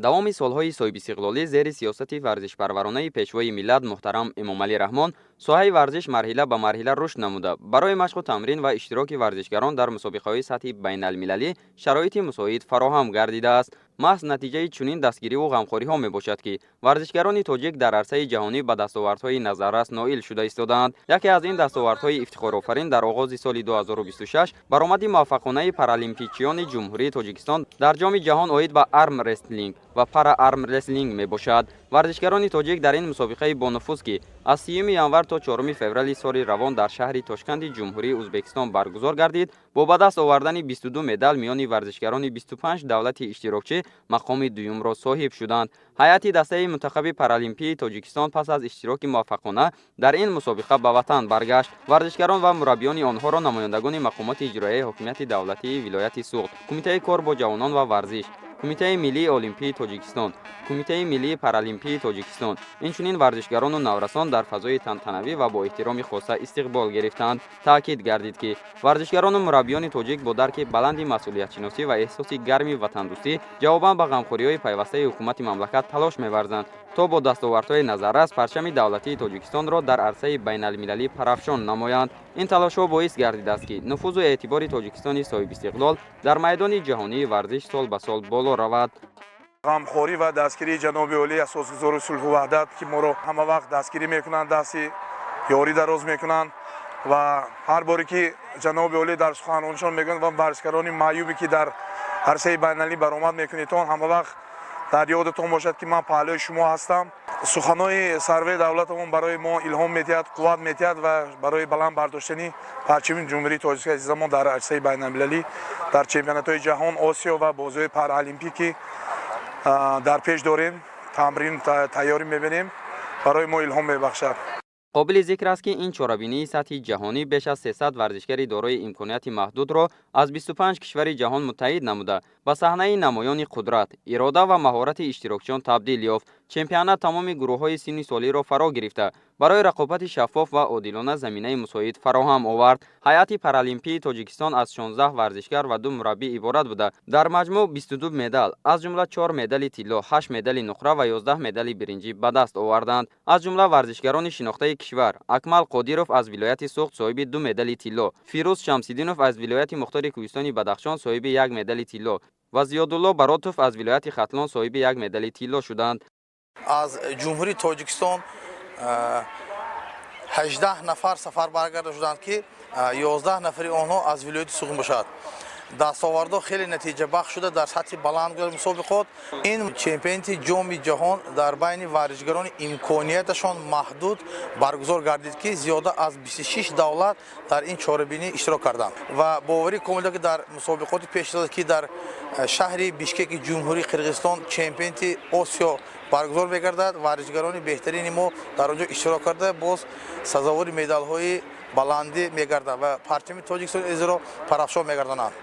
давоми солҳои соҳибистиқлолӣ зери сиёсати варзишпарваронаи пешвои миллат муҳтарам эмомалӣ раҳмон соҳаи варзиш марҳила ба марҳила рушд намуда барои машқу тамрин ва иштироки варзишгарон дар мусобиқаҳои сатҳи байналмилалӣ шароити мусоид фароҳам гардидааст. маҳз натиҷаи чунин дастгириву ғамхориҳо мебошад ки варзишгарони тоҷик дар арсаи ҷаҳонӣ ба дастовардҳои назаррас ноил шуда истоданд. яке аз ин дастовардҳои ифтихорофарин дар оғози соли 2026 баромади муваффақонаи паралимпичиёни ҷумҳурии тоҷикистон дар ҷоми ҷаҳон оид ба арм рестлинг ва пара арм рестлинг мебошад. варзишгарони тоҷик дар ин мусобиқаи бонуфуз ки аз 3 январ то 4 феврали соли равон дар шаҳри Тошканти ҷумҳурии Узбекистон баргузор гардид, бо ба даст овардани 22 медал миёни варзишгарони 25 давлати иштирокчӣ мақоми дуюмро соҳиб шуданд. ҳайати дастаи мунтахаби паралимпии тоҷикистон пас аз иштироки муваффақона дар ин мусобиқа ба ватан баргашт. варзишгарон ва мураббиёни онҳоро намояндагони мақомоти иҷроияи ҳокимияти давлатии вилояти Суғд, Кумитаи кор бо ҷавонон ва варзиш, Кумитаи миллии олимпии тоҷикистон, Кумитаи миллии паралимпии тоҷикистон, инчунин варзишгарону наврасон дар фазои тантанавӣ ва бо эҳтироми хоса истиқбол гирифтанд. таъкид гардид ки варзишгарону мураббиёни тоҷик бо дарки баланди масъулиятшиносӣ ва эҳсоси гарми ватандӯстӣ ҷавобан ба ғамхориҳои пайвастаи ҳукумати мамлакат талош меварзанд то бо дастовардҳои назаррас парчами давлатии тоҷикистонро дар арсаи байналмилалӣ парафшон намоянд. ин талошҳо боис гардидааст ки нуфузу эътибори тоҷикистони соҳибистиқлол дар майдони ҷаҳонии варзиш сол ба сол боло равад. ғамхорӣ ва дастгирии ҷаноби олии асосгузори сулҳу ваҳдат ки моро ҳама вақт дастгирӣ мекунанд, дасти ёрӣ дароз мекунанд ва ҳар боре ки ҷаноби олӣ дар суханронишон мегӯянд ва варзишгарони маъюбе ки дар арсаи байналмилалӣ баромад мекунедтон ҳама вақт дар ёдатон бошад ки ман паҳлӯи шумо ҳастам. суханои сарваи давлатамон барои мо илҳом метиҳад, қувват метиҳад ва барои баланд бардоштани парчами ҷумҳурии Тоҷикистон азизамон дар арсаи байналмилалӣ дар чемпионатҳои ҷаҳон, Осиё ва бозиҳои паралимпикӣ дар пеш дорем, тамрин тайёрӣ мебинем, барои мо илҳом мебахшад. қобили зикр аст ки ин чорабинии сатҳи ҷаҳонӣ беш аз 300 варзишгари дорои имконияти маҳдудро аз 25 кишвари ҷаҳон муттаҳид намуда ба саҳнаи намоёни қудрат, ирода ва маҳорати иштирокчиён табдил ёфт. чемпионат тамоми гурӯҳҳои синни солиро фаро гирифта барои рақобати шаффоф ва одилона заминаи мусоид фароҳам овард. ҳайати паралимпии тоҷикистон аз 16 варзишгар ва 2 мураббӣ иборат буда дар маҷмӯъ 22 медал, аз ҷумла 4 медали тилло, 8 медали нуқра ва 11 медали биринҷӣ ба даст оварданд. аз ҷумла варзишгарони шинохтаи кишвар Акмал Қодиров аз вилояти Суғд соҳиби 2 медали тилло, Фирӯз Шамсиддинов аз вилояти Мухтори Кӯҳистони Бадахшон соҳиби 1 медали тилло ва Зиёдулло Баротов аз вилояти Хатлон соҳиби 1 медали тилло шуданд. аз ҷумҳурии Тоҷикистон 18 нафар сафар баргарда шуданд ки 11 нафари онҳо аз вилояти Суғд бошад. дастовардҳо хеле натиҷабахш шуда дар сатҳи баланд мусобиқот. ин чемпионати ҷоми ҷаҳон дар байни варзишгарони имконияташон маҳдуд баргузор гардид ки зиёда аз 26 давлат дар ин чорабинӣ иштирок карданд ва боварӣ комил ки дар мусобиқоти пешрав ки дар шаҳри Бишкеки ҷумҳурии Қирғизистон чемпионати Осиё баргузор мегардад. варзишгарони беҳтарини мо дар онҷо иштирок карда боз сазовори медалҳои баландӣ мегарданд ва парчами Тоҷикистони азизро парафшон мегардонанд.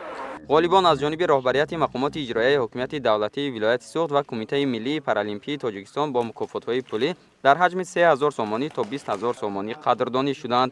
ғолибон аз ҷониби роҳбарияти мақомоти иҷроияи ҳокимияти давлатии вилояти Суғд ва Кумитаи миллии паралимпии Тоҷикистон бо мукофотҳои пулӣ дар ҳаҷми 3000 сомонӣ то 20000 сомонӣ қадрдонӣ шуданд.